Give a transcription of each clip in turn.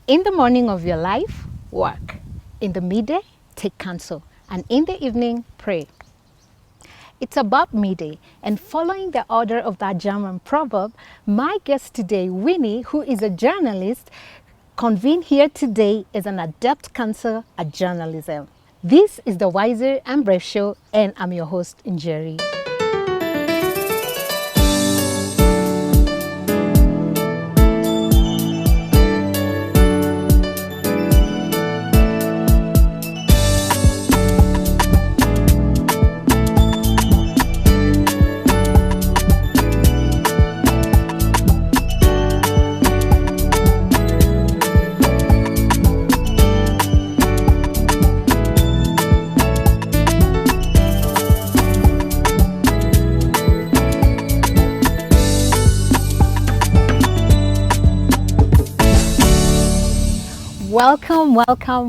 In the morning of your life, work. In the midday, take counsel. And in the evening, pray. It's about midday, and following the order of that German proverb, my guest today, Winnie, who is a journalist, convened here today as an adept counselor at journalism. This is the Wiser and Brave Show, and I'm your host, Njeri.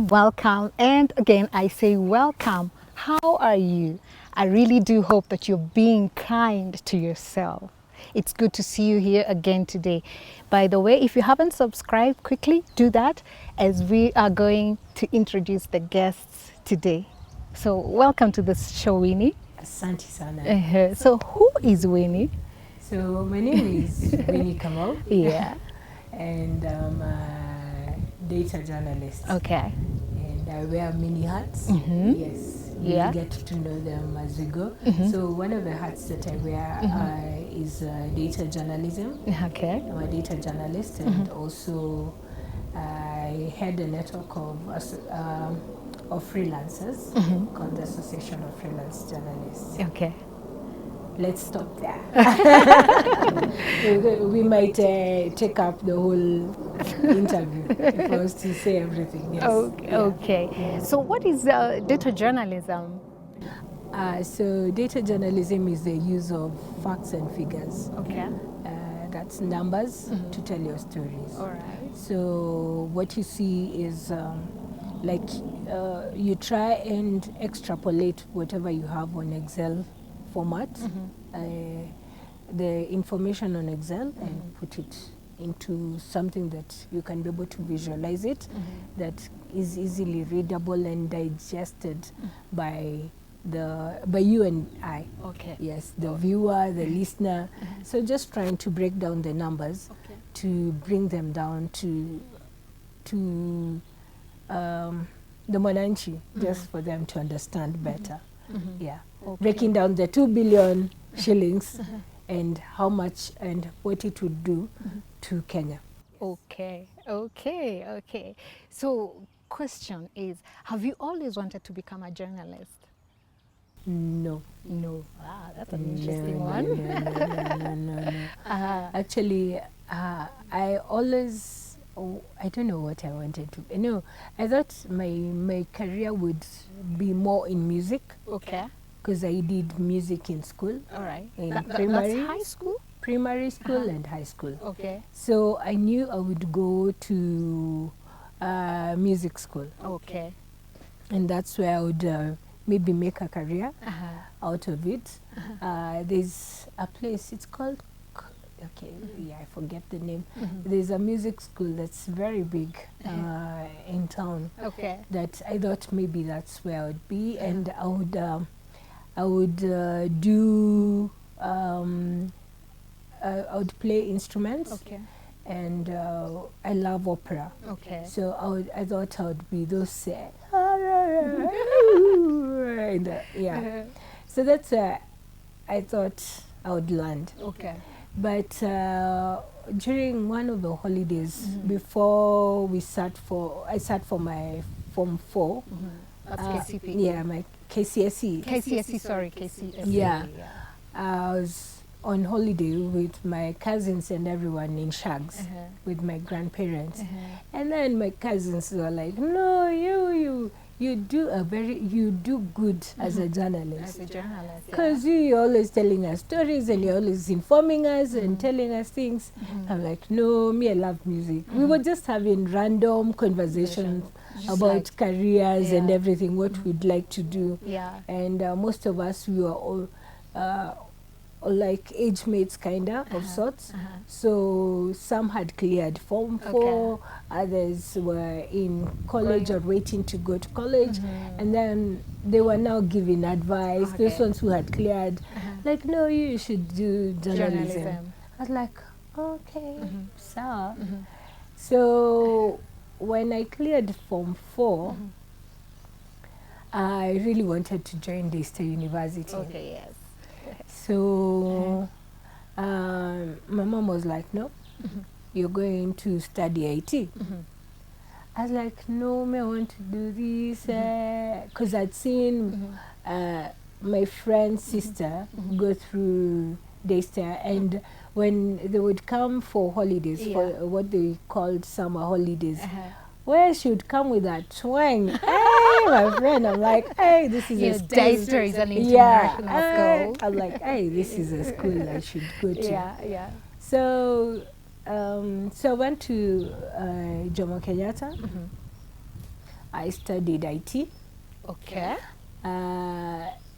Welcome. And again, I say welcome. How are you? I really do hope that you're being kind to yourself. It's good to see you here again today. By the way, if you haven't subscribed, quickly do that as we are going to introduce the guests today. So welcome to the show, Winnie. Asante sana. So who is Winnie? So my name is Winnie Kamau. Yeah. And I'm a data journalist. Okay. And I wear many hats. Yes. Yeah. We get to know them as we go. So one of the hats that I wear is data journalism. Okay. I'm a data journalist, and also I head a network of freelancers called the Association of Freelance Journalists. Okay. Let's stop there. We might take up the whole interview if I was to say everything. Yes. Okay. Yeah. So what is data journalism? So data journalism is the use of facts and figures. Okay. That's numbers to tell your stories. All right. So what you see is you try and extrapolate whatever you have on Excel format, the information on Excel, and put it into something that you can be able to visualize it, that is easily readable and digested by you and I. Okay. Yes, the viewer, the listener. So just trying to break down the numbers to bring them down to the Monanchi, just for them to understand better. Yeah. Okay. Breaking down the 2 billion shillings and how much and what it would do to Kenya. Okay. So question is, have you always wanted to become a journalist? No. Ah, that's an interesting one. No. Actually, I always, I don't know what I wanted to. No, I thought my career would be more in music. Okay. Because I did music in school. All right. In primary. That's high school? Primary school and high school. Okay. So I knew I would go to music school. Okay. And that's where I would maybe make a career out of it. There's a place, it's called, I forget the name. There's a music school that's very big in town. Okay. That I thought maybe that's where I would be, and I would do. I would play instruments. Okay. And I love opera. Okay. So I thought I would be those. Yeah. So that's where I thought I would land. Okay. But during one of the holidays, before I sat for my Form 4. That's KCP. Yeah, my KCSE. KCSE. Yeah. I was on holiday with my cousins and everyone in Shags with my grandparents. And then my cousins were like, no, you do good as a journalist. Because you're always telling us stories and you're always informing us and telling us things. I'm like, no, I love music. We were just having random conversations about careers and everything, what we'd like to do. Yeah. And most of us, we were all like age mates kinda of sorts. So some had cleared Form 4, others were in college or waiting to go to college, and then they were now giving advice. Those ones who had cleared, like, no, you should do journalism. I was like, okay, so when I cleared Form 4, I really wanted to join the State University. Okay, yes. So my mom was like, no, you're going to study IT. I was like, no, I want to do this. Because I'd seen my friend's sister go through Daystar, and when they would come for holidays, for what they called summer holidays, where she would come with that twang. Hey, my friend, I'm like, hey, this is a school. Daystar is an international school. I'm like, hey, this is a school I should go to. Yeah. So, so I went to Jomo Kenyatta. I studied IT. Okay.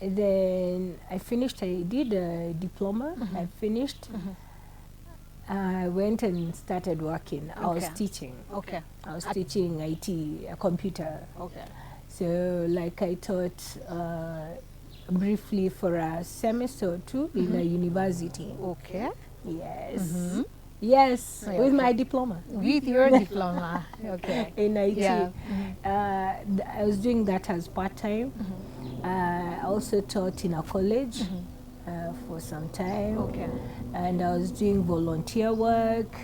Then I finished. I did a diploma. I finished. I went and started working. I was teaching. Okay. I was teaching IT, a computer. Okay. So, like, I taught briefly for a semester or two in a university. Okay. Yes. Yes, with my diploma. With your diploma. Okay. In IT. Yeah. I was doing that as part-time. I also taught in a college for some time. Okay. And I was doing volunteer work,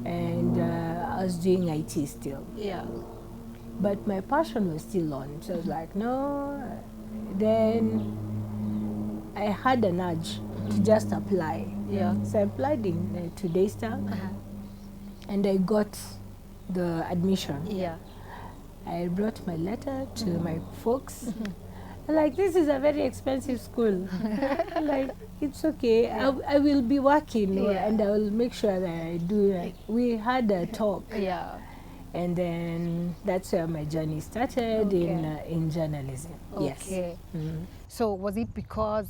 and I was doing IT still. Yeah. But my passion was still on. So I was like, no. Then I had an urge to just apply. Yeah. So I applied in to Daystar, and I got the admission. Yeah. I brought my letter to my folks. Like, this is a very expensive school. Like, it's okay. I will be working, and I will make sure that I do it. We had a talk. Yeah. And then that's where my journey started in journalism. Okay. Yes. So was it because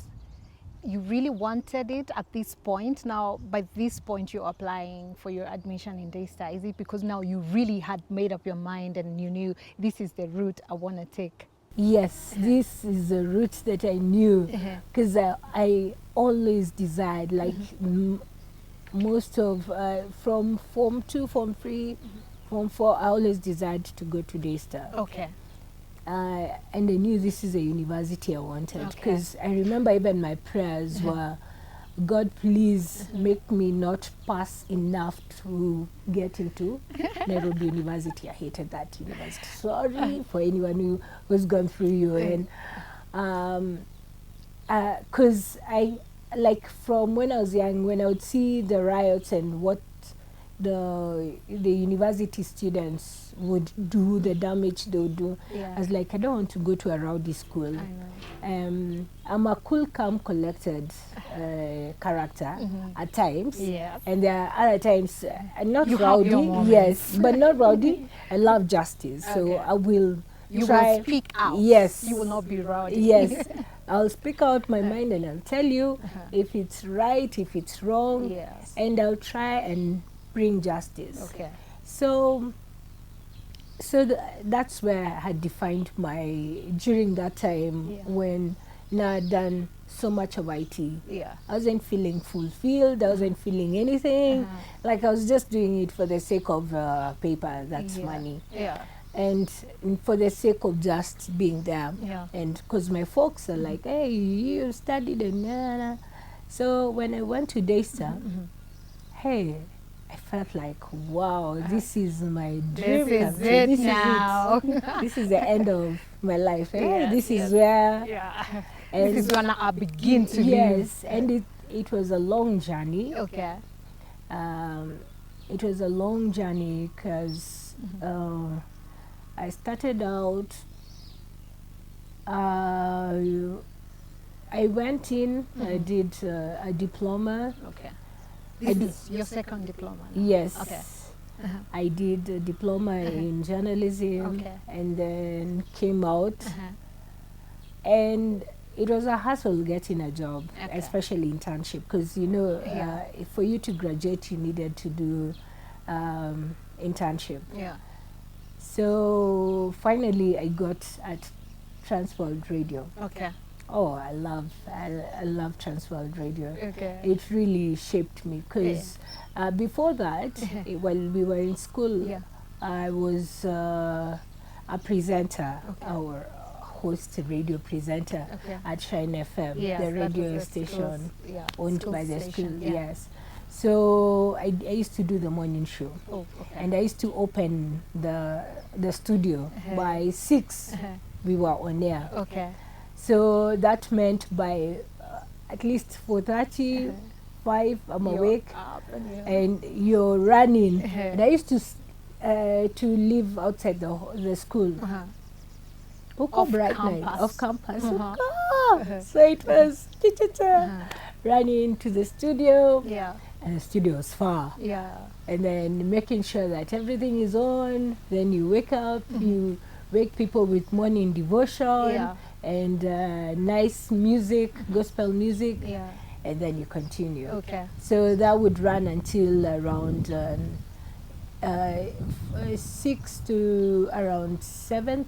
you really wanted it at this point? Now, by this point, you're applying for your admission in Daystar. Is it because now you really had made up your mind and you knew this is the route I want to take? Yes, this is a route that I knew, because I always desired, like most of, from Form 2, Form 3, Form 4, I always desired to go to Daystar. Okay. And I knew this is a university I wanted, because I remember even my prayers were, God, please make me not pass enough to get into Nairobi University. I hated that university. Sorry for anyone who was gone through UN. Because I, like, from when I was young, when I would see the riots and what the university students would do, the damage they would do, I was like, I don't want to go to a rowdy school. I know. I'm a cool, calm, collected character at times, and there are other times not you rowdy, yes, but not rowdy. I love justice, so I will try. Will speak out. Yes, you will not be rowdy. Yes, I'll speak out my mind, and I'll tell you if it's right, if it's wrong, and I'll try and bring justice. Okay. So that's where I had defined during that time when I had done so much of IT. I wasn't feeling fulfilled, I wasn't feeling anything. Like, I was just doing it for the sake of paper, that's money. And for the sake of just being there. And because my folks are like, hey, you studied and So when I went to Daystar, hey, I felt like, wow, this is my dream. This is it now. This is the end of my life. This is where... And this is when I begin to live. Yes, and it was a long journey. Okay. It was a long journey because I started out... I went in, I did a diploma. Okay. This is your second diploma now? Yes. Okay. I did a diploma in journalism and then came out. And it was a hassle getting a job, Okay. especially internship, because you know, Yeah. for you to graduate, you needed to do internship. Yeah. So finally, I got at Transworld Radio. Okay. Oh, I love Transworld Radio. Okay. It really shaped me because before that, while we were in school, Yeah. I was a presenter, Okay. our host radio presenter Okay. at Shine FM, Yes, the that radio was the school's- station yeah, owned school by the station, school. yeah. Yes. So I used to do the morning show. Oh, okay. And I used to open the studio by 6. We were on air. Okay. So that meant by at least 4:30, 5, I'm You're awake, up and and you're running. Uh-huh. And I used to live outside the school. Off Bright campus. Line, off campus. Uh-huh. So it was running to the studio, Yeah. and the studio was far. Yeah. And then making sure that everything is on. Then you wake up, you wake people with morning devotion Yeah. and nice music, gospel music, Yeah. and then you continue. Okay. So that would run until around 6 to around 7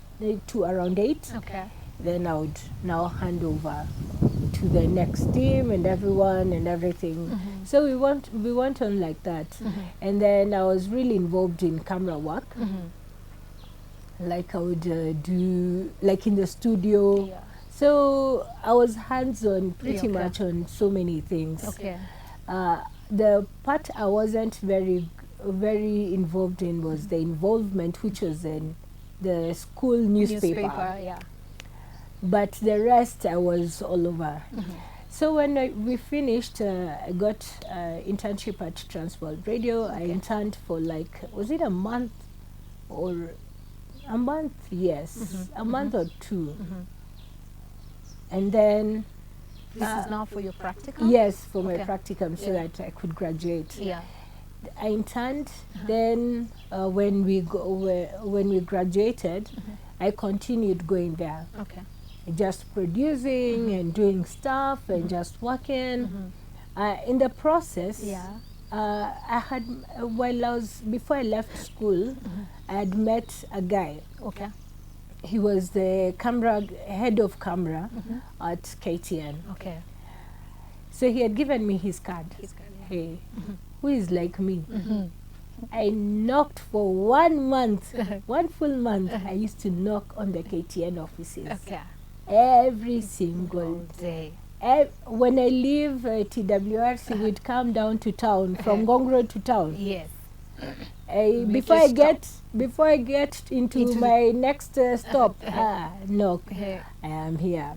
to around 8. Okay. Then I would now hand over to the next team and everyone and everything. So we went on like that. And then I was really involved in camera work. Like I would do like in the studio. Yeah. So I was hands-on pretty Okay. much on so many things. Okay. The part I wasn't very involved in was the involvement which was in the school newspaper. Yeah. But the rest I was all over. So when we finished, I got internship at Transworld Radio. I interned for like, was it a month or a month? Yes, a month or two. And then This is now for your practical? yes, for my Okay. practicum, so Yeah. that I could graduate. Yeah. I interned. Then when we graduated, I continued going there, Okay. just producing and doing stuff and just working. In the process, Yeah. I had before I left school, I had met a guy. Okay. He was the head of camera at KTN. Okay. So he had given me his card. He's good. Yeah. Hey, who is like me? I knocked for 1 month, 1 full month. I used to knock on the KTN offices Okay. every single All day. when I leave TWRC, we'd come down to town from Gong Road to town. Yes. Before I get into Into the- my next stop, knock, Okay. I am here.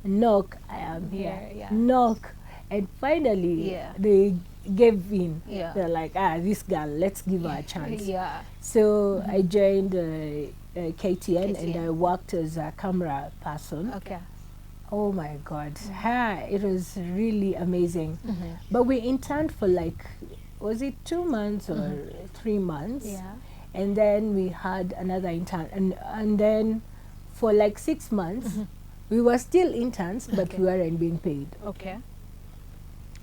Knock, I am here. Yeah. Knock, and finally Yeah. they gave in. Yeah. They're like, this girl, let's give her a chance. Yeah. So I joined KTN and KTN. I worked as a camera person. Okay. Oh my God, it was really amazing. But we interned for like, was it 2 months or 3 months? Yeah. And then we had another intern, and then for like 6 months, we were still interns, but Okay. we weren't being paid. Okay.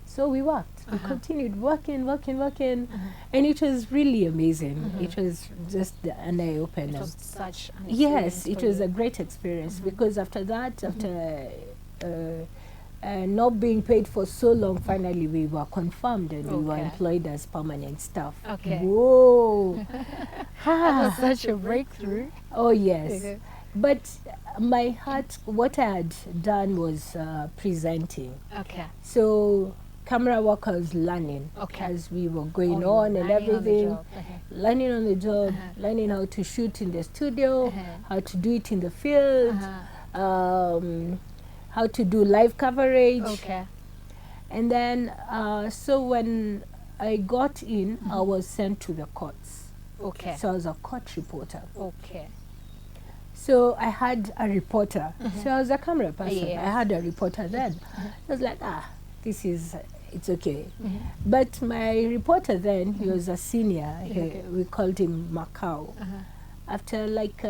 So we worked. We continued working, and it was really amazing. It was just an eye It opener. was such an Yes, experience it for was you. a great experience because after that, after not being paid for so long, finally we were confirmed and we were Okay. employed as permanent staff. Okay. Whoa! That was such a breakthrough. Oh yes. Okay. But my heart, what I had done was presenting. Okay. So camera work I was learning Okay. as we were going Oh, on and learning on the everything. job. Learning on the job, learning how to shoot in the studio, how to do it in the field, how to do live coverage. Okay. And then, so when I got in, I was sent to the courts. Okay. So I was a court reporter. Okay. So I had a reporter. So I was a camera person. Yes. I had a reporter then. I was like, it's okay. But my reporter then, he was a senior. Okay. We called him Macau. After like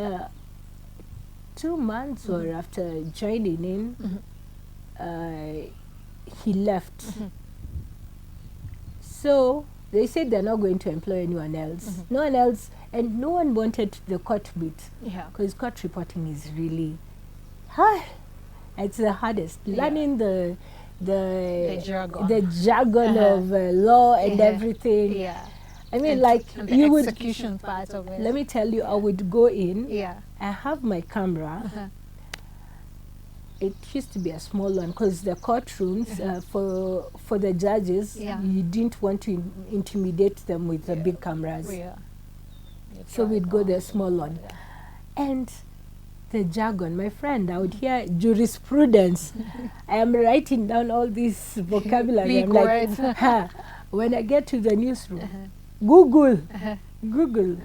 2 months or after joining in, he left. So they said they're not going to employ anyone else. No one else, and no one wanted the court bit. Because court reporting is really hard. It's the hardest. Learning the jargon of law and everything. I mean, and like you would execution part of it. Let me tell you, I would go in. I have my camera. It used to be a small one because the courtrooms for the judges, you didn't want to intimidate them with the big cameras. So we'd go the small one. And the jargon, my friend, I would hear jurisprudence. I am writing down all this vocabulary. Big words. Like, when I get to the newsroom, Google. Google.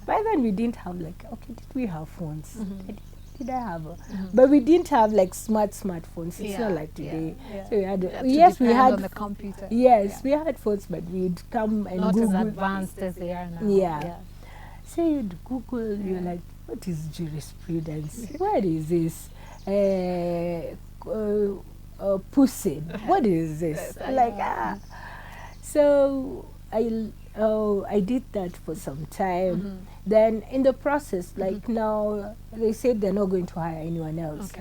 By then we didn't have like, okay, did we have phones? Did I have? But we didn't have like smartphones. It's not like today. So we had. Yes, we had on the computer. Yes, we had phones, but we'd come and not Google. As advanced as they are now. So you'd Google. You're like, what is jurisprudence? What is this? Pussy. What is this? So I did that for some time. Then in the process, like now, they said they're not going to hire anyone else.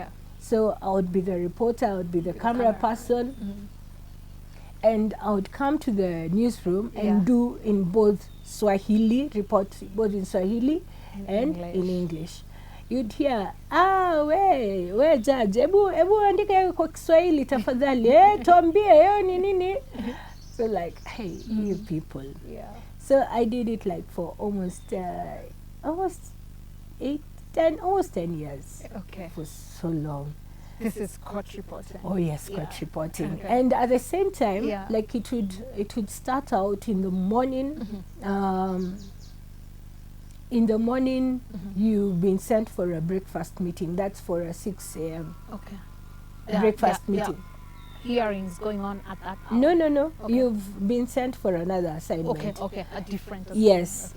So I would be the reporter, I would be the camera person, and I would come to the newsroom and do in both Swahili, report both in Swahili and in English. You'd hear, we judge, ebu andika kwa Kiswahili tafadhali, tuambie yo ni nini. So like, hey, you people. So I did it like for almost 10 years. For so long. This is court reporting. Oh yes, court reporting. And at the same time, like it would start out in the morning. In the morning, you've been sent for a breakfast meeting. That's for a 6 a.m. Breakfast meeting. Hearings going on at that hour? No. You've been sent for another assignment. A different assignment. Yes.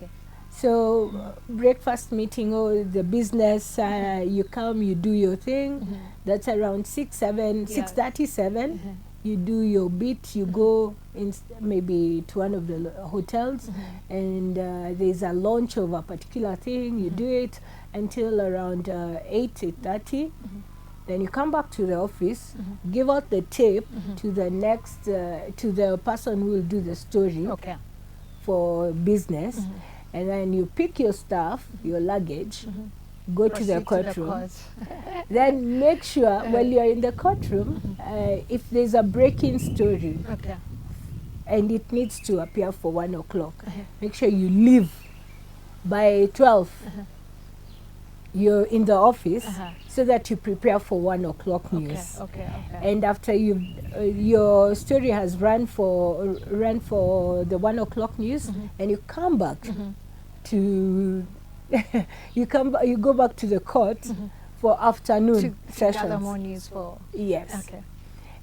So breakfast meeting, the business, you come, you do your thing. That's around 6:37. You do your bit, you go in maybe to one of the hotels, and there's a launch of a particular thing. You do it until around 8:30. Then you come back to the office, give out the tape to the next, to the person who will do the story for business. And then you pick your stuff, your luggage, go to the courtroom. Then make sure while you're in the courtroom, if there's a breaking story and it needs to appear for 1 o'clock, make sure you leave by 12. You're in the office so that you prepare for 1 o'clock news. And after your story has run for the 1 o'clock news, and you come back to you go back to the court for afternoon sessions. To gather more news for. Yes.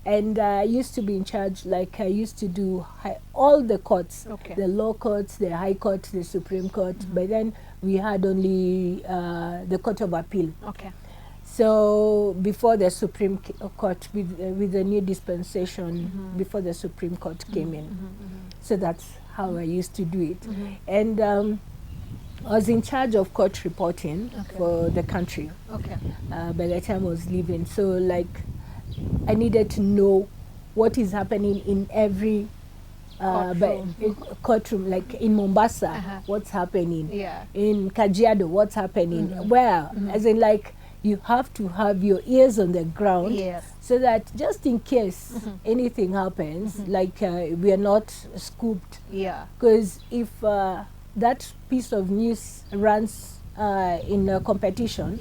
And I used to be in charge, like I used to do all the courts, the low courts, the high court, the Supreme Court. By then we had only the Court of Appeal. So before the Supreme Court, with the new dispensation, before the Supreme Court came in. So that's how I used to do it. And I was in charge of court reporting for the country by the time I was leaving. So like, I needed to know what is happening in every courtroom, like in Mombasa, what's happening, in Kajiado, what's happening, where, as in like, you have to have your ears on the ground so that just in case anything happens, like we are not scooped. Because if that piece of news runs in a competition,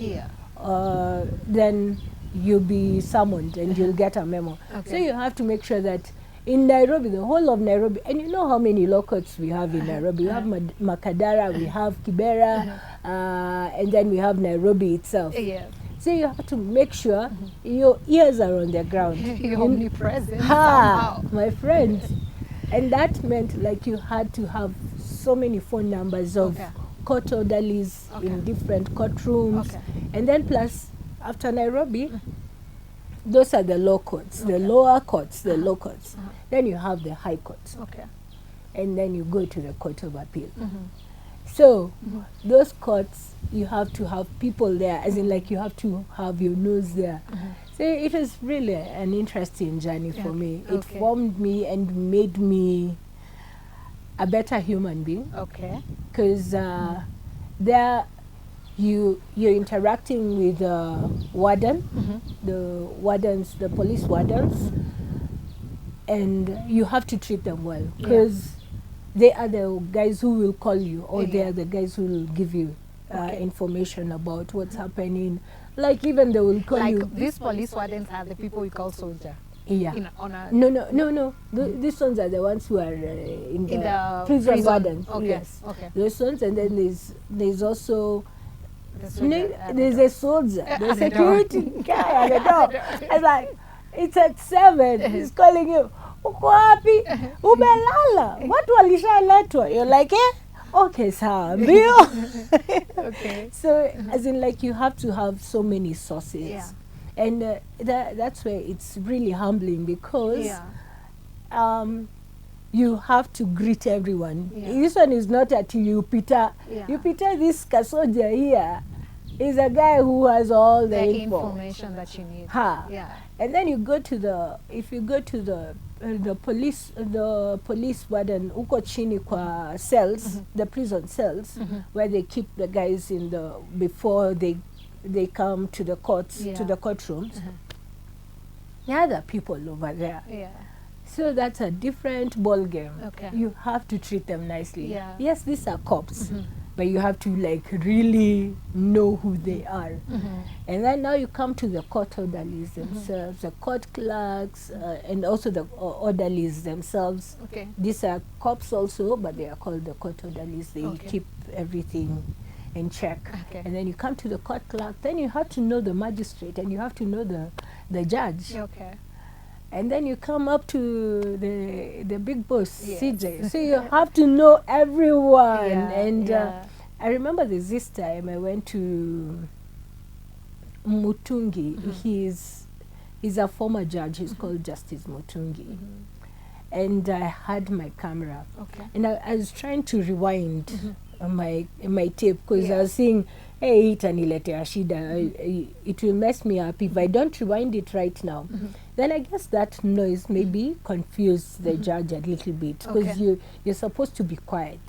then you'll be summoned and you'll get a memo. So you have to make sure that in Nairobi, the whole of Nairobi, and you know how many law courts we have in Nairobi. We have Makadara, we have Kibera, and then we have Nairobi itself. So you have to make sure your ears are on the ground. You're omnipresent. My friend. And that meant like you had to have so many phone numbers of court orderlies in different courtrooms. And then plus, after Nairobi, those are the low courts, the lower courts, the low courts. Then you have the high courts. Okay. And then you go to the Court of Appeal. So those courts, you have to have people there, as in like you have to have your nose there. So it was really an interesting journey for me. It formed me and made me a better human being. Okay. Because there you're interacting with the warden, the police wardens, and you have to treat them well, because they are the guys who will call you, or they are the guys who will give you information about what's happening. Like even they will call you. These police wardens are the people we call soldier. Yeah. No. These ones are the ones who are in the prison wardens. Okay. Yes. Okay. Those ones, and then there's also There's a soldier, the security guy at the door. It's like, it's at 7. He's calling you. Uko wapi? Umelala. Watu walishaletwa. You're like, okay, sawa. Okay. So, as in, like, you have to have so many sources. Yeah. And that's where it's really humbling, because you have to greet everyone. This one is not at Upita. Upita, this kasoja here is a guy who has all the information that you need. And then you go to the police warden uko chini kwa cells, the prison cells, where they keep the guys in before they come to the courts, to the courtrooms. There are other people over there. So that's a different ball game. Okay. You have to treat them nicely. Yes, these are cops, but you have to like really know who they are. And then now you come to the court orderlies themselves, the court clerks, and also the orderlies themselves. Okay. These are cops also, but they are called the court orderlies. They keep everything in check. Okay. And then you come to the court clerk, then you have to know the magistrate, and you have to know the judge. Okay. And then you come up to the big boss, CJ. So you have to know everyone. I remember this time I went to Mutungi. He's a former judge. He's called Justice Mutungi. And I had my camera. Okay. And I was trying to rewind my tape, because I was saying, hey, itaniletea shida. It will mess me up if I don't rewind it right now. Then I guess that noise maybe confused the judge a little bit, because you're supposed to be quiet.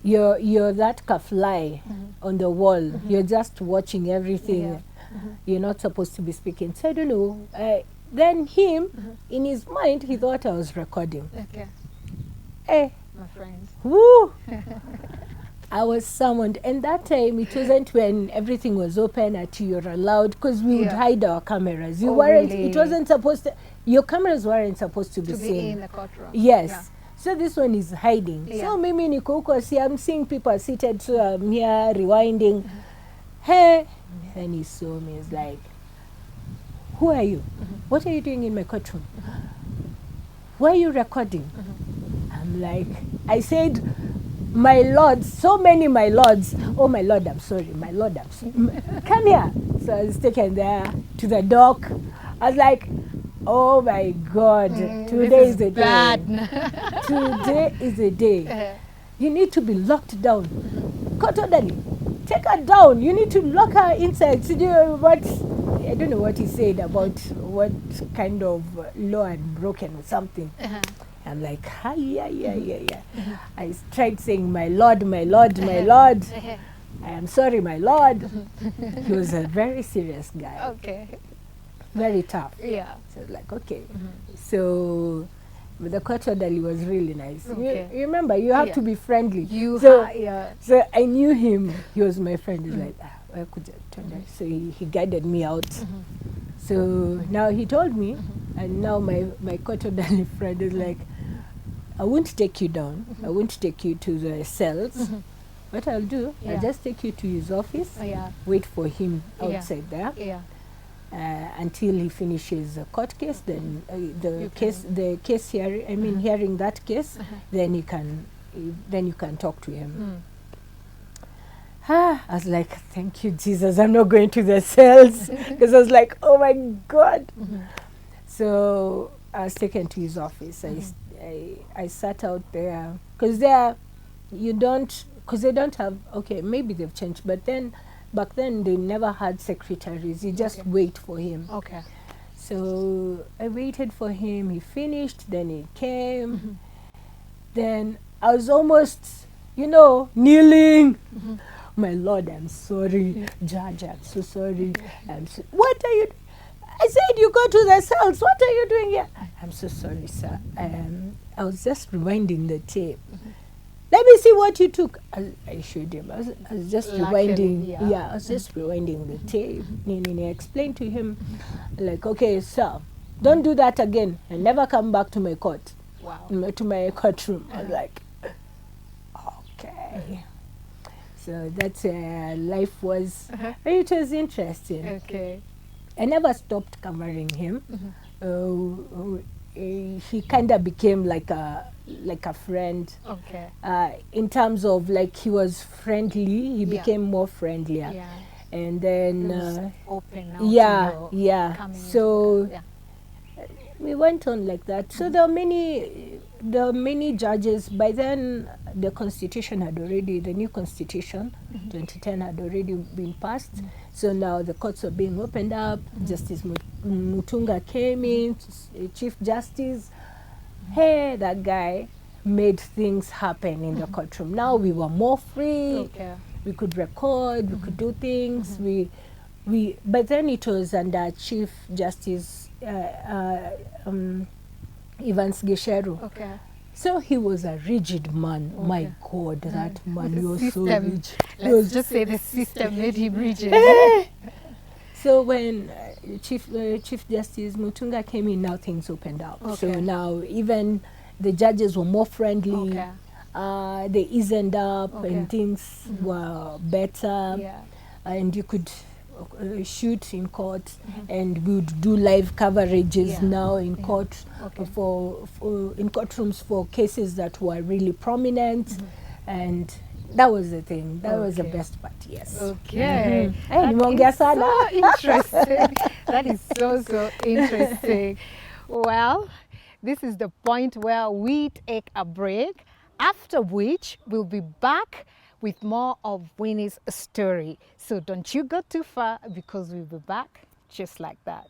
You're that kafly on the wall. You're just watching everything. You're not supposed to be speaking. So I don't know. Then him, in his mind, he thought I was recording. Okay. Hey, my friends. Woo! I was summoned, and that time it wasn't when everything was open at you're allowed, because we would hide our cameras. You weren't. Really? It wasn't supposed to. Your cameras weren't supposed to be seen in the courtroom. Yes. So this one is hiding. So mimi niko huko, see, I'm seeing people seated, so I'm here rewinding. Hey, and he saw me. He's like, "Who are you? What are you doing in my courtroom? Why are you recording?" I'm like, I said, "My lords, so many my lords. Oh, my lord, I'm sorry. My lord, I'm sorry. Come here." So I was taken there to the dock. I was like, oh my God, today is the day. Today is the day. You need to be locked down. Court orderly, take her down. You need to lock her inside. So I don't know what he said about what kind of law had broken or something. I'm like, yeah. I tried saying, my lord, my lord, my lord. I am sorry, my lord. He was a very serious guy. Okay. Very tough. Yeah. So I was like, okay. So but the court orderly was really nice. Okay. You remember, you have to be friendly. So I knew him. He was my friend. He's like, where could I turn that? So he guided me out. So now he told me, and now my court orderly friend is like, I won't take you down. I won't take you to the cells. What I'll do, I'll just take you to his office, wait for him outside there until he finishes the court case. Then the case hearing, hearing that case, then you can talk to him. I was like, thank you, Jesus. I'm not going to the cells. Because I was like, oh, my God. So I was taken to his office. I sat out there. Because they don't have, okay, maybe they've changed. But then, back then, they never had secretaries. You just wait for him. Okay. So I waited for him. He finished. Then he came. Then I was almost, kneeling. My Lord, I'm sorry. Judge, I'm so sorry. What are you I said, you go to the cells. What are you doing here? I'm so sorry, sir. I was just rewinding the tape. Let me see what you took. I showed him. I was just rewinding. I was just rewinding the tape. I explained to him, like, okay, sir, don't do that again and never come back to my court. Wow. To my courtroom. I was like, okay. So that's life was. It was interesting. Okay. I never stopped covering him. He kind of became like a friend. Okay. In terms of like he was friendly, he became more friendlier. Yeah. And then open now. So we went on like that. So there are many judges. By then, the new constitution, 2010 had already been passed. So now the courts are being opened up. Justice Mutunga came in, Chief Justice. Hey, that guy made things happen in the courtroom. Now we were more free. Okay. We could record, we could do things. But then it was under Chief Justice Evans Gisheru. Okay. So he was a rigid man. Okay. My God, that man was so rigid. Let's just say the system made him rigid. So when Chief Justice Mutunga came in, now things opened up. Okay. So now even the judges were more friendly. Okay. They eased up and things were better. Yeah. And you could shoot in court, and we would do live coverages now in court for in courtrooms for cases that were really prominent, and that was the thing. That was the best part. Yes. Okay. That is so interesting. That is so interesting. Well, this is the point where we take a break, after which we'll be back with more of Winnie's story. So don't you go too far, because we'll be back just like that.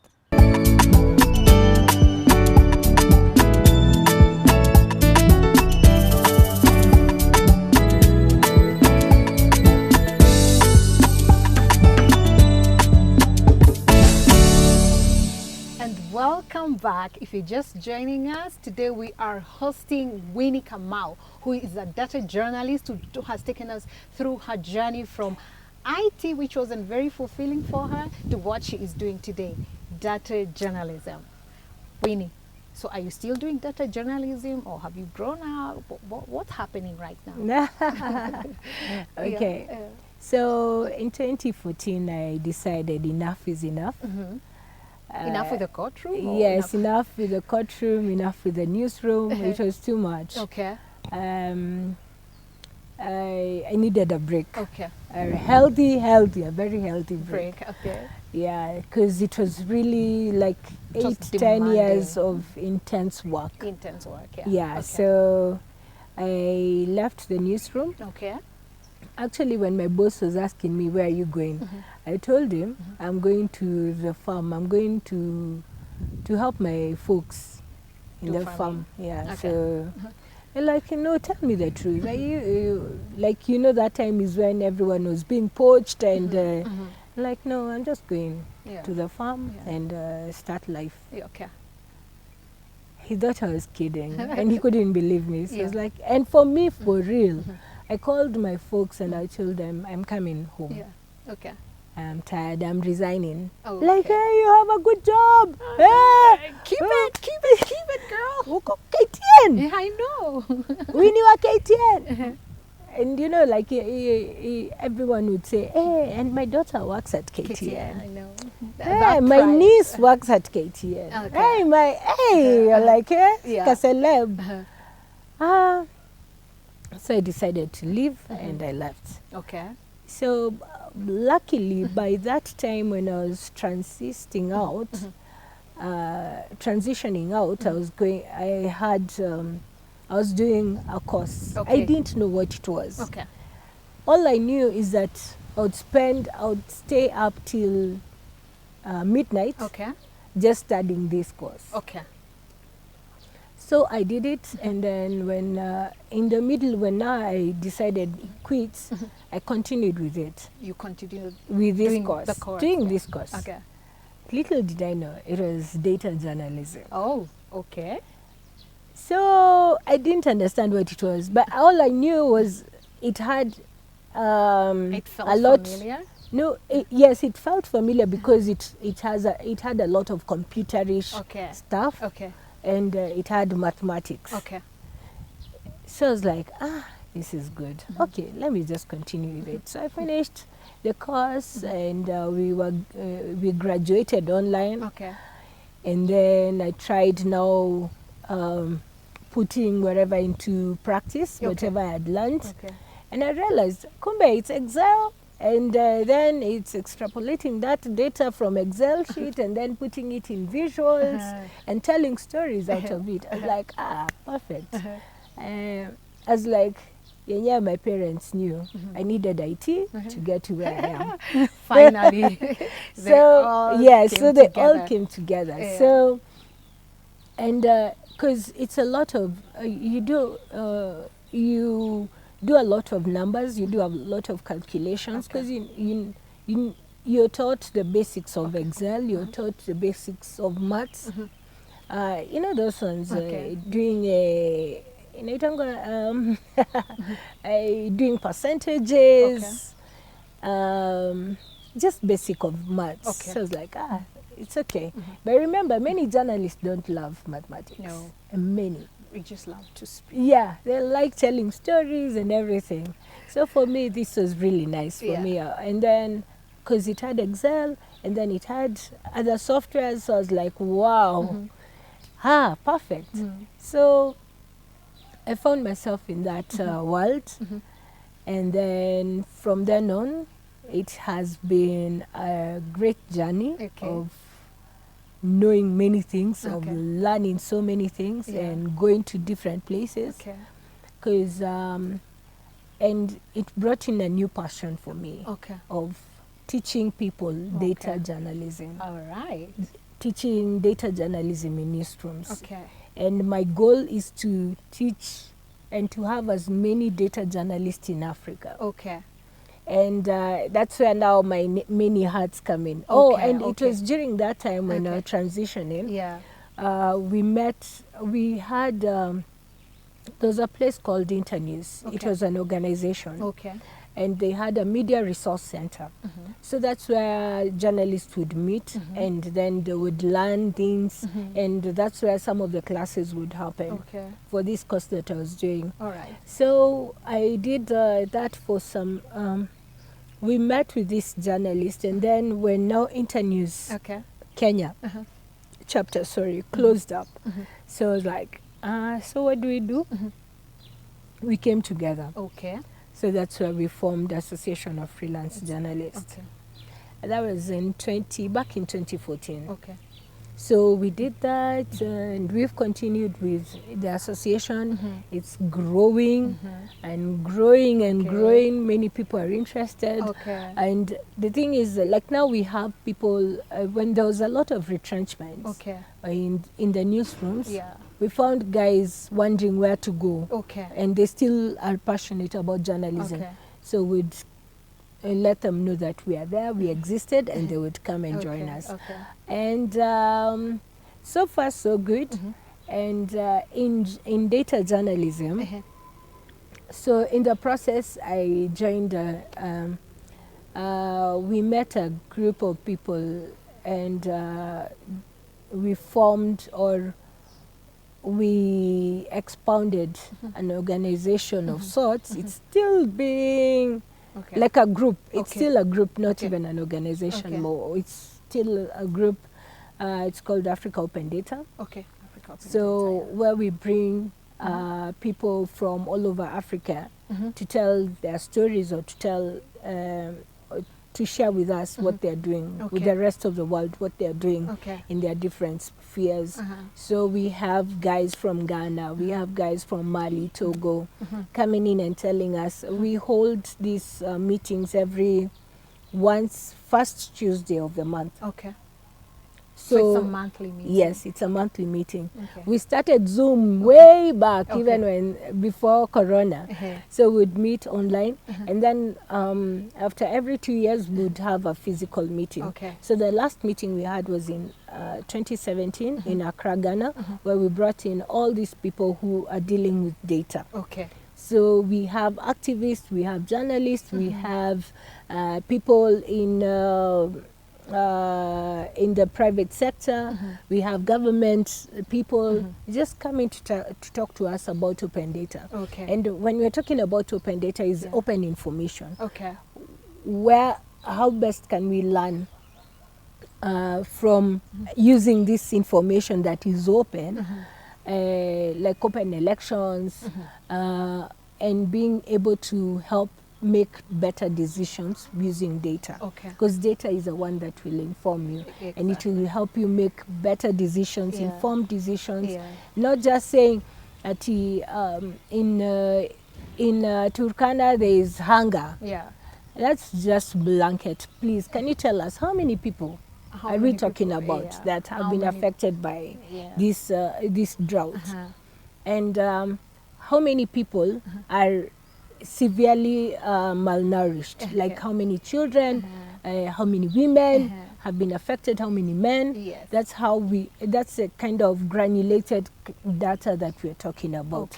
And welcome back. If you're just joining us, today we are hosting Winnie Kamau, who is a data journalist who has taken us through her journey from IT, which wasn't very fulfilling for her, to what she is doing today, data journalism. Winnie, so are you still doing data journalism, or have you grown up? What's happening right now? Okay. So in 2014, I decided enough is enough. Enough with the courtroom? Yes, enough with the courtroom, enough with the newsroom. It was too much. Okay. I needed a break. Okay. A very healthy break. Okay. Yeah, because it was really like 8-10 years of intense work. Yeah, okay. So I left the newsroom. Okay. Actually, when my boss was asking me, where are you going? I told him, I'm going to the farm. I'm going to help my folks in the farm. Yeah, okay. So... Like, tell me the truth. That time is when everyone was being poached, and like, no, I'm just going to the farm and start life. Okay. He thought I was kidding, and he couldn't believe me. So I was like, and for me, for real, I called my folks and I told them, I'm coming home. Yeah. Okay. I'm tired, I'm resigning. Okay. Like, hey, you have a good job. Keep it, girl. KTN. Yeah, I know. Winnie wa KTN. And like everyone would say, hey, and my daughter works at KTN. I know. Hey, my niece works at KTN. Okay. You're like, a celeb. So I decided to leave and I left. Okay. So luckily, by that time when I was transitioning out, I was doing a course. I Okay. didn't know what it was. Okay. All I knew is that I would stay up till midnight Okay. just studying this course. Okay. So I did it, and then when in the middle, when I decided quit, I continued with it. You continued With this doing course, the course. doing Yeah. this course. Okay. Little did I know it was data journalism. Oh, okay. So I didn't understand what it was, but all I knew was it had It felt a lot. familiar. No, yes, it felt familiar because it had a lot of computerish Okay. stuff, Okay. and it had mathematics. Okay. So I was like, this is good. Okay, let me just continue with it. So I finished the course, and we graduated online. Okay. And then I tried now putting whatever into practice, Okay. whatever I had learned. Okay. And I realized, kumbe, it's Excel. And then it's extrapolating that data from Excel sheet and then putting it in visuals and telling stories out of it. I was like, perfect. I was like, yeah, my parents knew I needed IT to get to where I am. Finally. They all came together. Yeah. So, and because it's a lot of, you do a lot of numbers, you do a lot of calculations, because you're taught the basics of Excel, you're taught the basics of maths. You know those ones, doing doing percentages, just basic of maths. Okay. So I was like, it's okay. But remember, many journalists don't love mathematics. No. And many. We just love to speak. Yeah, they like telling stories and everything. So for me, this was really nice for me. And then, because it had Excel, and then it had other softwares, so I was like, wow, perfect. So I found myself in that world. And then from then on, it has been a great journey of knowing many things, of learning so many things, and going to different places. Because and it brought in a new passion for me of teaching people data journalism. All right. Teaching data journalism in newsrooms. And my goal is to teach and to have as many data journalists in Africa. And that's where now my many hats come in. It was during that time when I was transitioning. There was a place called Internews. It was an organization. And they had a media resource center. So that's where journalists would meet, and then they would learn things, and that's where some of the classes would happen for this course that I was doing. So I did that for some... we met with this journalist, and then when now Internews Kenya chapter, closed up. So I was like, so what do we do? We came together. So that's where we formed the Association of Freelance Journalists. And that was back in 2014. So we did that, and we've continued with the association. It's growing and growing and growing. Many people are interested. And the thing is, like now we have people, when there was a lot of retrenchment in the newsrooms, we found guys wondering where to go. And they still are passionate about journalism. So we'd let them know that we are there, we existed, and they would come and join us. And so far, so good. And in data journalism, so in the process, I joined, we met a group of people, and we formed, or we expounded an organization of sorts. It's still being like a group. It's still a group, not even an organization more. It's still a group. It's called Africa Open Data. Africa Open So Data, where we bring people from all over Africa to tell their stories or to tell or to share with us what they're doing with the rest of the world, what they're doing in their different spheres. So we have guys from Ghana, we have guys from Mali, Togo, coming in and telling us. We hold these meetings every first Tuesday of the month. Okay. So it's a monthly meeting? Yes, it's a monthly meeting. We started Zoom way back, even before Corona. So we'd meet online, and then after every 2 years, we'd have a physical meeting. So the last meeting we had was in 2017 in Accra, Ghana, where we brought in all these people who are dealing with data. So we have activists, we have journalists, we have people in the private sector, we have government people just coming to talk to us about open data. And when we're talking about open data, is open information. How best can we learn from using this information that is open, like open elections, and being able to help make better decisions using data, because data is the one that will inform you, and it will help you make better decisions, informed decisions, not just saying that in Turkana there is hunger. That's just blanket. Please, can you tell us how many people are we talking about that have been affected by this drought, and how many people are severely malnourished, like how many children, how many women have been affected, how many men. That's a kind of granulated data that we're talking about.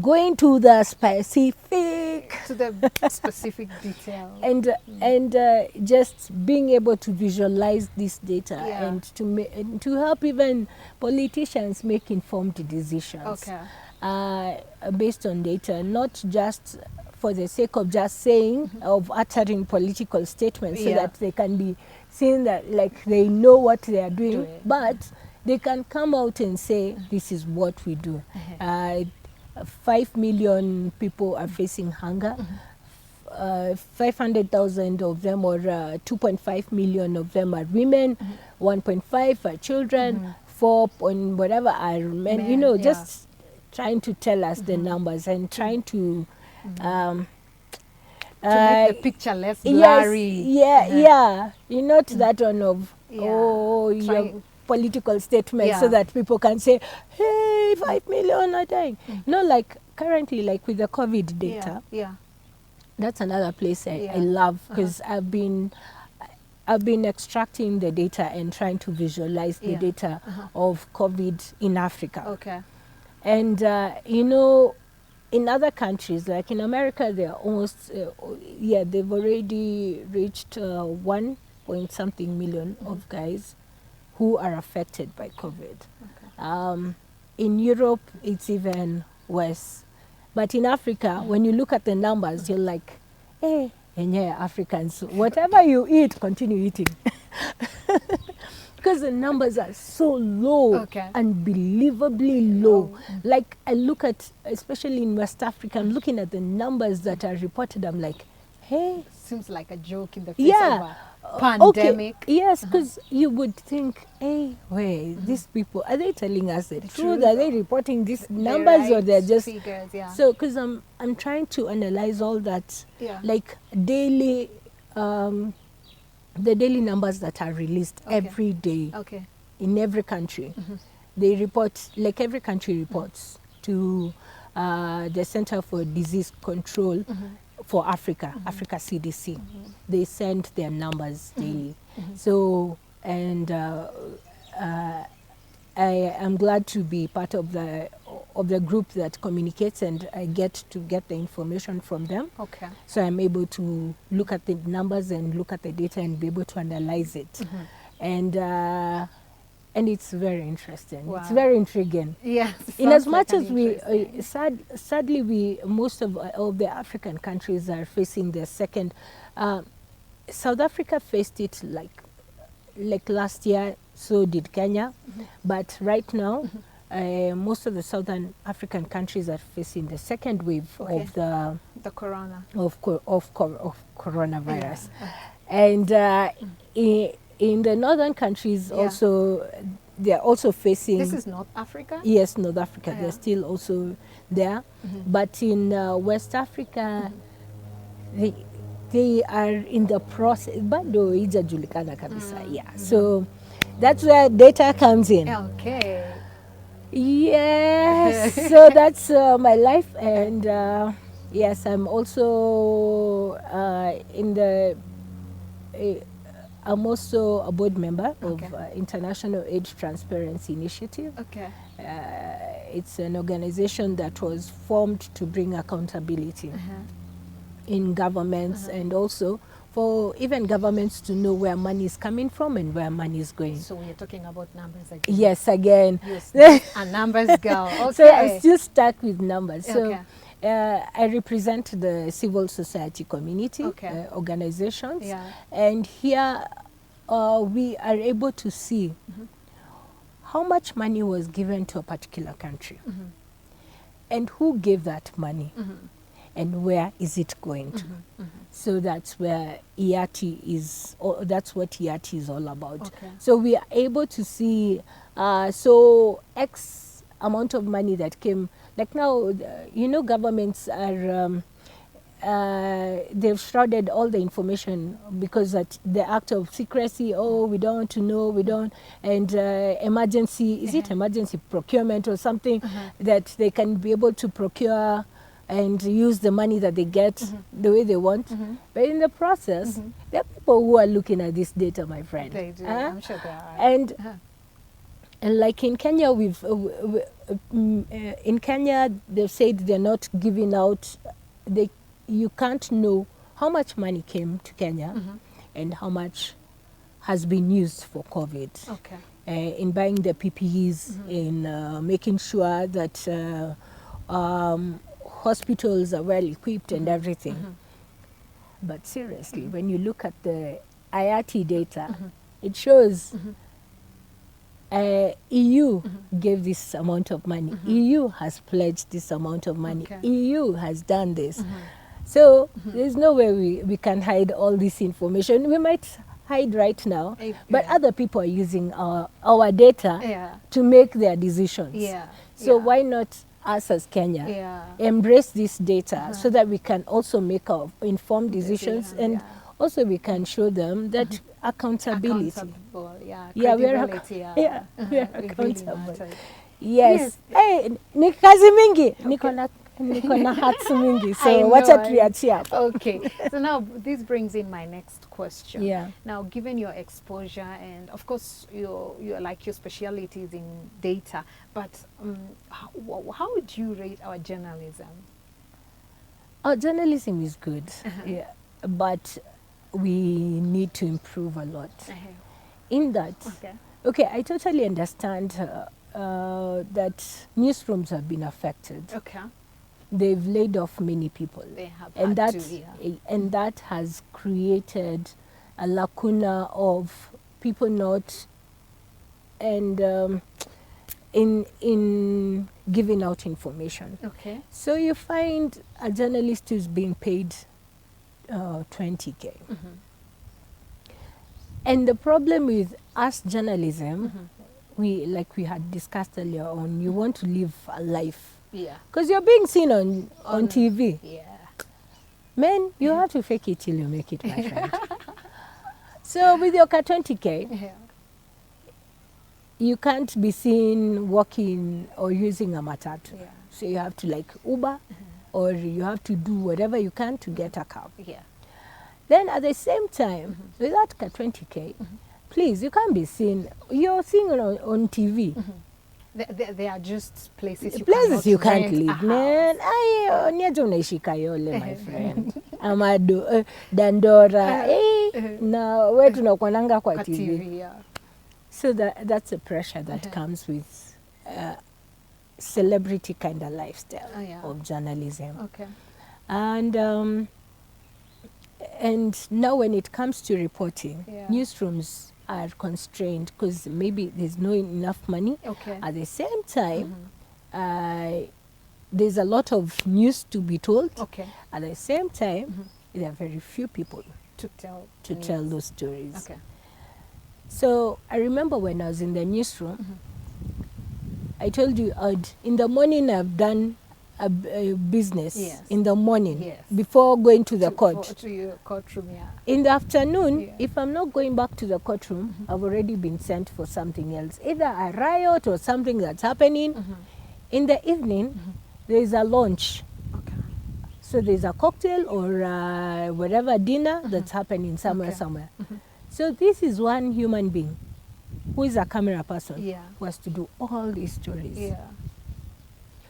Going to the specific detail, and just being able to visualize this data, and to help even politicians make informed decisions. Based on data, not just for the sake of just saying, of uttering political statements, so that they can be seen that like they know what they are doing, but they can come out and say, this is what we do. 5 million people are facing hunger. 500,000 of them, or 2.5 million of them, are women. 1.5 are children. 4 point whatever are men. You know, just trying to tell us the numbers and trying to make the picture less blurry. Not that one of your political statements, so that people can say, hey, 5 million are dying. No, like currently, like with the COVID data, that's another place I love, because I've been extracting the data and trying to visualize the data of COVID in Africa. And, in other countries, like in America, they're almost, they've already reached 1 point something million of guys who are affected by COVID. In Europe, it's even worse. But in Africa, when you look at the numbers, you're like, hey, Africans, whatever you eat, continue eating. Because the numbers are so low, unbelievably low. Like I look at, especially in West Africa, I'm looking at the numbers that are reported. I'm like, hey. Seems like a joke in the face of a pandemic. Yes, because you would think, hey, wait, these people, are they telling us the truth? Are they reporting these numbers, or they're just figures? So, because I'm trying to analyze all that, like daily. The daily numbers that are released every day in every country. They report, like every country reports to the Center for Disease Control for Africa, Africa CDC. They send their numbers daily. So, and I am glad to be part of the group that communicates, and I get to get the information from them. So I'm able to look at the numbers and look at the data and be able to analyze it. And it's very interesting. It's very intriguing. In as much as we, sadly, most of the African countries are facing their second. South Africa faced it like last year. So did Kenya, but right now most of the southern African countries are facing the second wave of the corona of coronavirus, and in the northern countries also they are also facing. This is North Africa. Yes, North Africa. They're still also there, but in West Africa, they are in the process. Bado haijajulikana kabisa. Yeah, so that's where data comes in. Okay. Yes, so that's my life, and yes, I'm also I'm also a board member of International AIDS Transparency Initiative. Okay. It's an organization that was formed to bring accountability in governments and also for even governments to know where money is coming from and where money is going. So we're talking about numbers again. Yes, again. Yes, a numbers girl. Okay. So I'm still stuck with numbers. So Okay. I represent the civil society community organizations, and here we are able to see how much money was given to a particular country and who gave that money and where is it going to. So that's where IATI is, that's what IATI is all about. Okay. So we are able to see, so X amount of money that came, like now, you know, governments are, they've shrouded all the information because at the act of secrecy, we don't want to know, we don't, and emergency, is it emergency procurement or something that they can be able to procure and use the money that they get the way they want. But in the process, there are people who are looking at this data, my friend. They do, I'm sure they are. And like in Kenya, in Kenya, they've said they're not giving out, you can't know how much money came to Kenya and how much has been used for COVID. Okay. In buying the PPEs, in making sure that hospitals are well equipped and everything. But seriously, when you look at the IATI data, it shows EU gave this amount of money. EU has pledged this amount of money. EU has done this. So there's no way we can hide all this information. We might hide right now, but other people are using our data to make their decisions. So why not us as Kenya embrace this data so that we can also make our informed decisions and also we can show them that accountability. We are accountable. Yes. Hey, ni kazi mingi. Niko na hats mingi. So wacha tuachie hapo. Okay. So now this brings in my next question. Now, given your exposure and of course your speciality is in data, but how would you rate our journalism? Our journalism is good, but we need to improve a lot. In that, I totally understand that newsrooms have been affected. They've laid off many people. They have and had that, to, and that has created a lacuna of people not and in giving out information. So you find a journalist who's being paid 20K. And the problem with us journalism, we had discussed earlier on, you want to live a life. Because you're being seen on TV. Man, you have to fake it till you make it, my friend. So with your 20K, you can't be seen walking or using a matatu. So you have to Uber or you have to do whatever you can to get a cab. Then at the same time, with that 20K, please, you can't be seen. You're seen on TV. They are just places you can't live, man. Niaje unaishi Kayole, my friend. Amado, Dandora, na we tunakuonanga kwa TV. So that's a pressure that comes with celebrity kind of lifestyle of journalism. And now when it comes to reporting, newsrooms are constrained because maybe there's no enough money. Okay. At the same time, there's a lot of news to be told. Okay. At the same time, there are very few people To tell. to tell those stories. Okay. So I remember when I was in the newsroom, I told you in the morning I've done a business in the morning before going to the court. To your courtroom, yeah. In the afternoon, if I'm not going back to the courtroom, I've already been sent for something else, either a riot or something that's happening. In the evening, there is a lunch. Okay. So there's a cocktail or whatever dinner that's happening somewhere. So this is one human being who is a camera person who has to do all these stories. Yeah.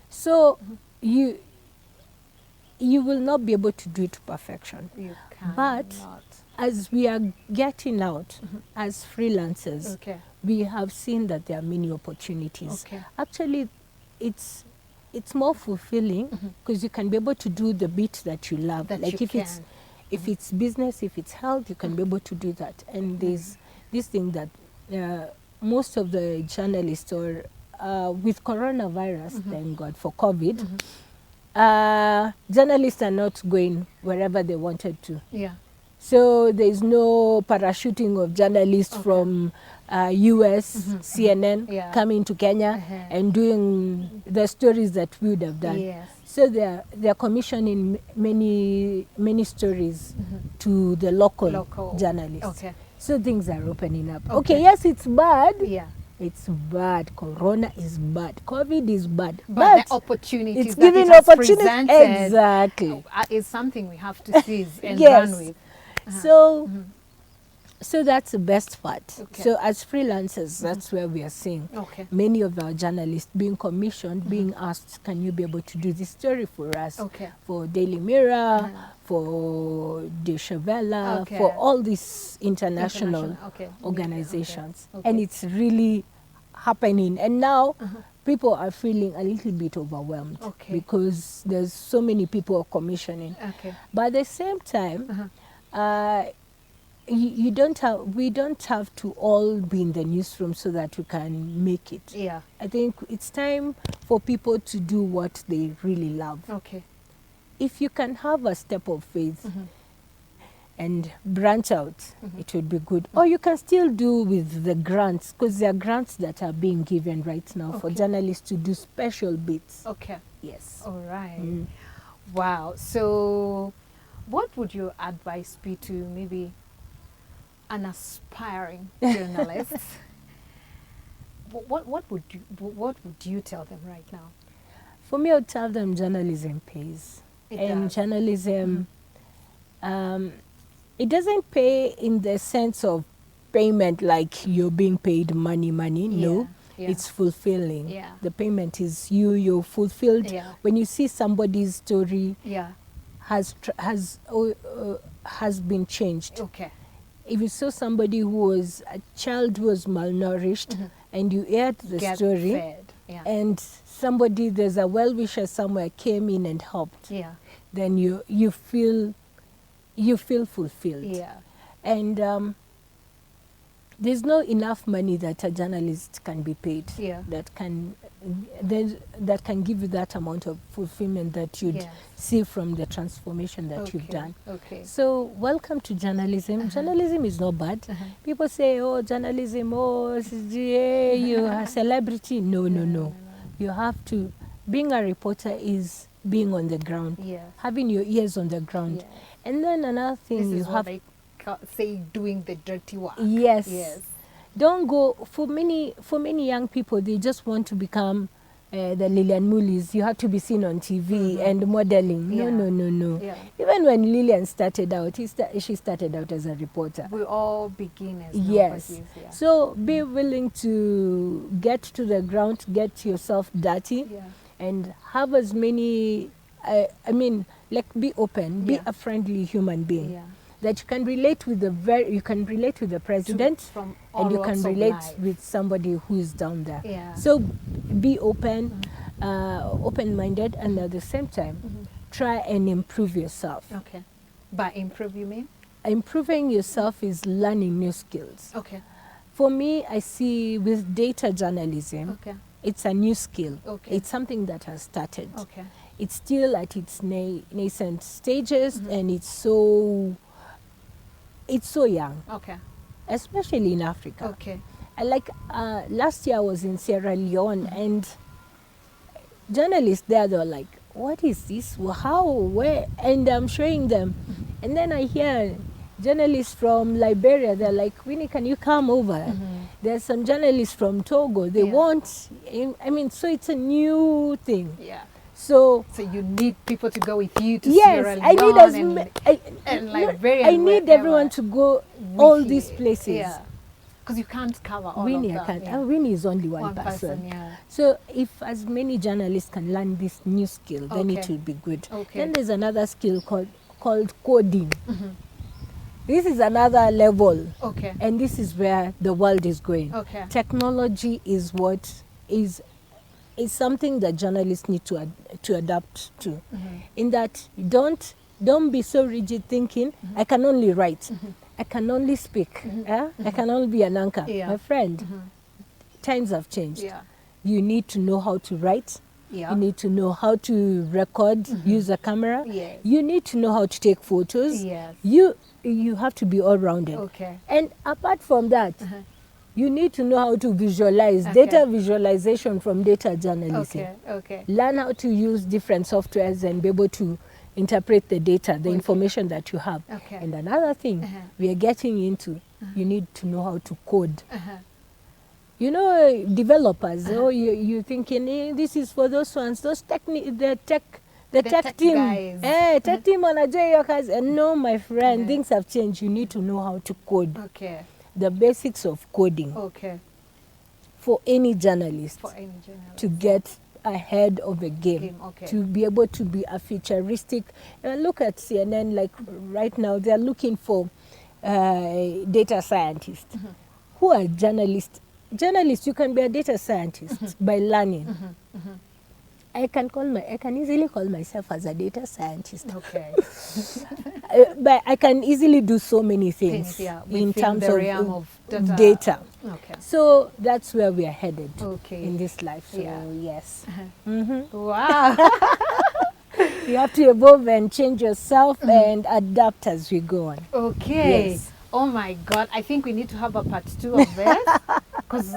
So you will not be able to do it to perfection. You can But not. as we are getting out as freelancers, we have seen that there are many opportunities. Okay. Actually, it's more fulfilling because you can be able to do the bit that you love. That like you if it's business, if it's health, you can be able to do that. And there's this thing that most of the journalists or with coronavirus, thank God for COVID, journalists are not going wherever they wanted to. Yeah. So there's no parachuting of journalists from US, CNN, coming to Kenya and doing the stories that we would have done. Yes. So they're commissioning many stories to the local journalists. Okay. So things are opening up. Okay, yes, it's bad. Yeah. It's bad. Corona is bad. COVID is bad. But the opportunities it's that giving it has opportunities. presented Exactly. Is something we have to seize and run with. So that's the best part. Okay. So as freelancers, that's where we are seeing many of our journalists being commissioned, being asked, can you be able to do this story for us? For Daily Mirror, for Deutsche Welle, for all these international organizations. And it's really happening. And now people are feeling a little bit overwhelmed because there's so many people commissioning. But at the same time, we don't have to all be in the newsroom so that we can make it. Yeah. I think it's time for people to do what they really love. Okay. If you can have a step of faith and branch out, it would be good. Or you can still do with the grants, because there are grants that are being given right now for journalists to do special bits. Okay. Yes. All right. Wow. So what would your advice be to maybe an aspiring journalist? What would you tell them right now? For me, I would tell them journalism pays. Journalism, it doesn't pay in the sense of payment like you're being paid money. No, it's fulfilling. The payment is you're fulfilled. When you see somebody's story has been changed. Okay. If you saw somebody who was a child who was malnourished and you aired the story and there's a well-wisher somewhere came in and helped, then you feel fulfilled. And there's not enough money that a journalist can be paid that can give you that amount of fulfillment that you'd see from the transformation that you've done. So welcome to journalism. Journalism is not bad. People say, oh, journalism, you're a celebrity. No. You have to, being a reporter is being on the ground, having your ears on the ground. And then another thing, you have say doing the dirty work. Yes. Don't go, for many young people, they just want to become the Lillian Mulleys. You have to be seen on TV and modeling. No. Even when Lillian started out, she started out as a reporter. We're all beginners. Yes. So be willing to get to the ground, get yourself dirty, and have as many, be open, be a friendly human being. That you can relate with the president, and you can relate with somebody who is down there. So be open, open-minded, and at the same time, try and improve yourself. Okay. By improve, you mean? Improving yourself is learning new skills. Okay. For me, I see with data journalism, Okay. it's a new skill. Okay. It's something that has started. Okay. It's still at its nascent stages, and it's so young, Okay. especially in Africa. Okay. Last year I was in Sierra Leone, and journalists there, they were like, what is this? How? Where? And I'm showing them. And then I hear journalists from Liberia, they're like, Winnie, can you come over? There's some journalists from Togo. They want, so it's a new thing. Yeah. So you need people to go with you to yes, Sierra Leone I need and Liberia. I need everyone to go all these places. Yeah. Because you can't cover all Winnie, of I them. can't. Yeah. Winnie is only one One person, yeah. So if as many journalists can learn this new skill, then it will be good. Okay. Then there's another skill called coding. This is another level. Okay. And this is where the world is going. Okay. Technology is what is something that journalists need to adapt to. In that, don't be so rigid thinking, I can only write. I can only speak. I can only be an anchor. Yeah. My friend, times have changed. Yeah. You need to know how to write. Yeah. You need to know how to record, use a camera. Yes. You need to know how to take photos. Yes. You have to be all-rounded. Okay. And apart from that, you need to know how to visualize, Okay. data visualization from data journalism. Okay. Okay. Learn how to use different softwares and be able to interpret the data, the information that you have. Okay. And another thing we are getting into, you need to know how to code. You know, developers, you're thinking, this is for those ones, the tech team. Guys. Tech team wanajua your guys. And no, my friend, things have changed. You need to know how to code. Okay. The basics of coding Okay. for any journalist To to get ahead of the game, okay. to be able to be a futuristic. Look at CNN, like right now, they're looking for data scientists. Who are journalists? Journalists, you can be a data scientist by learning. I can easily call myself as a data scientist. Okay. But I can easily do so many things in terms the realm of data. Okay. So that's where we are headed in this life. So yes. Wow. You have to evolve and change yourself and adapt as we go on. Okay. Yes. Oh my God. I think we need to have a part 2 of this because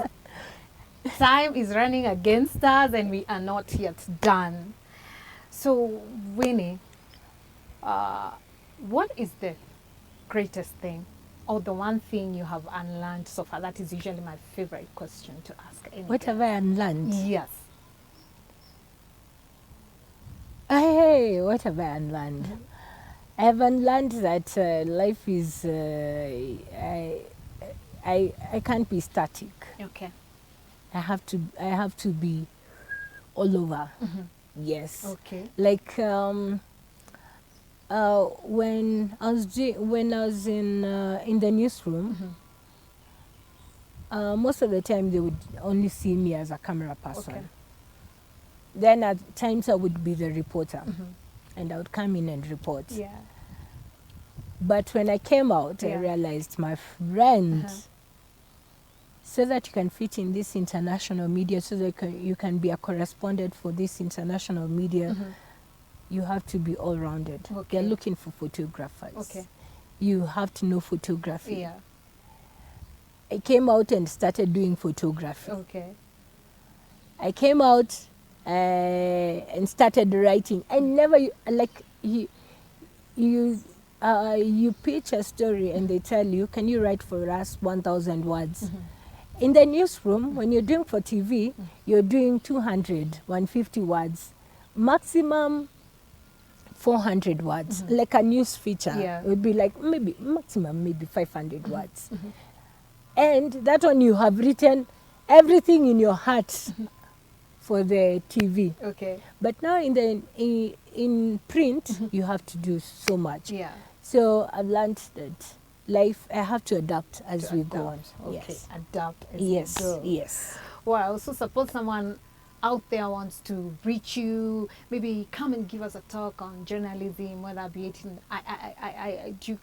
time is running against us and we are not yet done. So, Winnie, what is the greatest thing or the one thing you have unlearned so far? That is usually my favorite question to ask. What have I unlearned? Yes. Hey, what have I unlearned? I have unlearned that life is, I can't be static. Okay. I have to be all over. Yes. Okay. Like when I was in the newsroom, most of the time they would only see me as a camera person. Okay. Then at times I would be the reporter, and I would come in and report. Yeah. But when I came out, I realized, my friend, so that you can fit in this international media, so that you can be a correspondent for this international media, you have to be all-rounded. Okay. They're looking for photographers. Okay. You have to know photography. Yeah. I came out and started doing photography. Okay. I came out and started writing. I never, you pitch a story and they tell you, can you write for us 1,000 words? In the newsroom, when you're doing for TV, you're doing 200, 150 words, maximum 400 words. Like a news feature, it would be like maximum 500 words. And that one you have written everything in your heart for the TV. Okay. But now in print, you have to do so much. Yeah. So I've learned that life, I have to adapt as we go on. Okay. Yes. Adapt as we go. Yes. Wow. So suppose someone out there wants to reach you, maybe come and give us a talk on journalism, whether be it in,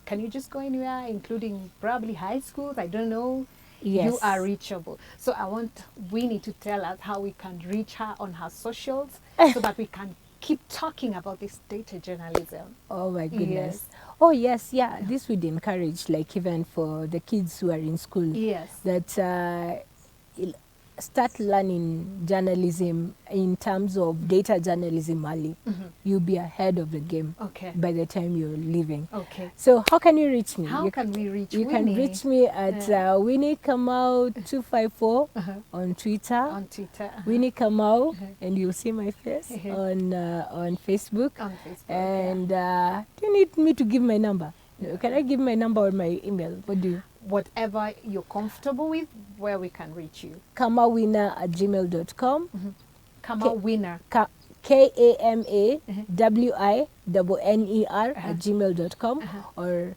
can you just go anywhere, including probably high schools? I don't know. you are Yes. reachable. So I want Winnie to tell us how we can reach her on her socials so that we can keep talking about this data journalism. Oh my goodness. Yes. Oh yes, yeah. This would encourage, like, even for the kids who are in school, Yes. that start learning journalism in terms of data journalism early. You'll be ahead of the game Okay. by the time you're leaving. Okay. So how can you reach me? How can we reach You Winnie? can reach me at Winnie Kamau 254 on Twitter. On Twitter. Winnie Kamau, and you'll see my face on Facebook. On Facebook. And do you need me to give my number? No. Can I give my number or my email? What do you? Whatever you're comfortable with, where we can reach you. kamawinner@gmail.com. Kamau Winner. KAMAWINNER@gmail.com or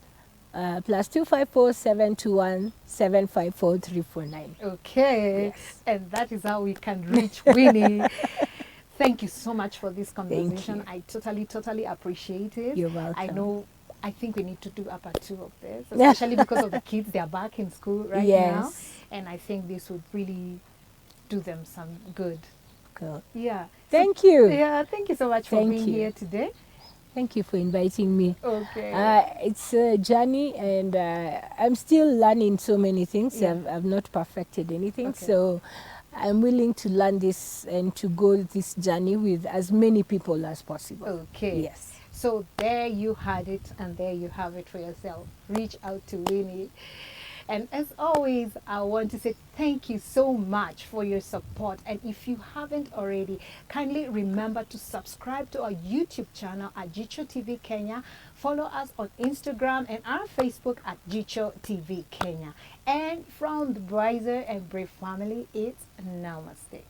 +254 721 754 349. Okay. Yes. And that is how we can reach Winnie. Thank you so much for this conversation. you. I totally appreciate it. You're welcome. I think we need to do a part 2 of this, especially because of the kids. They are back in school right now. And I think this would really do them some good. Cool. Yeah. Thank you. Yeah, thank you so much for Thank being you. here today. Thank you for inviting me. Okay. It's a journey, and I'm still learning so many things. Yeah. I've not perfected anything, Okay. so I'm willing to learn this and to go this journey with as many people as possible. Okay. Yes. So there you had it, and there you have it for yourself. Reach out to Winnie. And as always, I want to say thank you so much for your support. And if you haven't already, kindly remember to subscribe to our YouTube channel at Jicho TV Kenya. Follow us on Instagram and our Facebook at Jicho TV Kenya. And from the Brizer and Brave family, it's Namaste.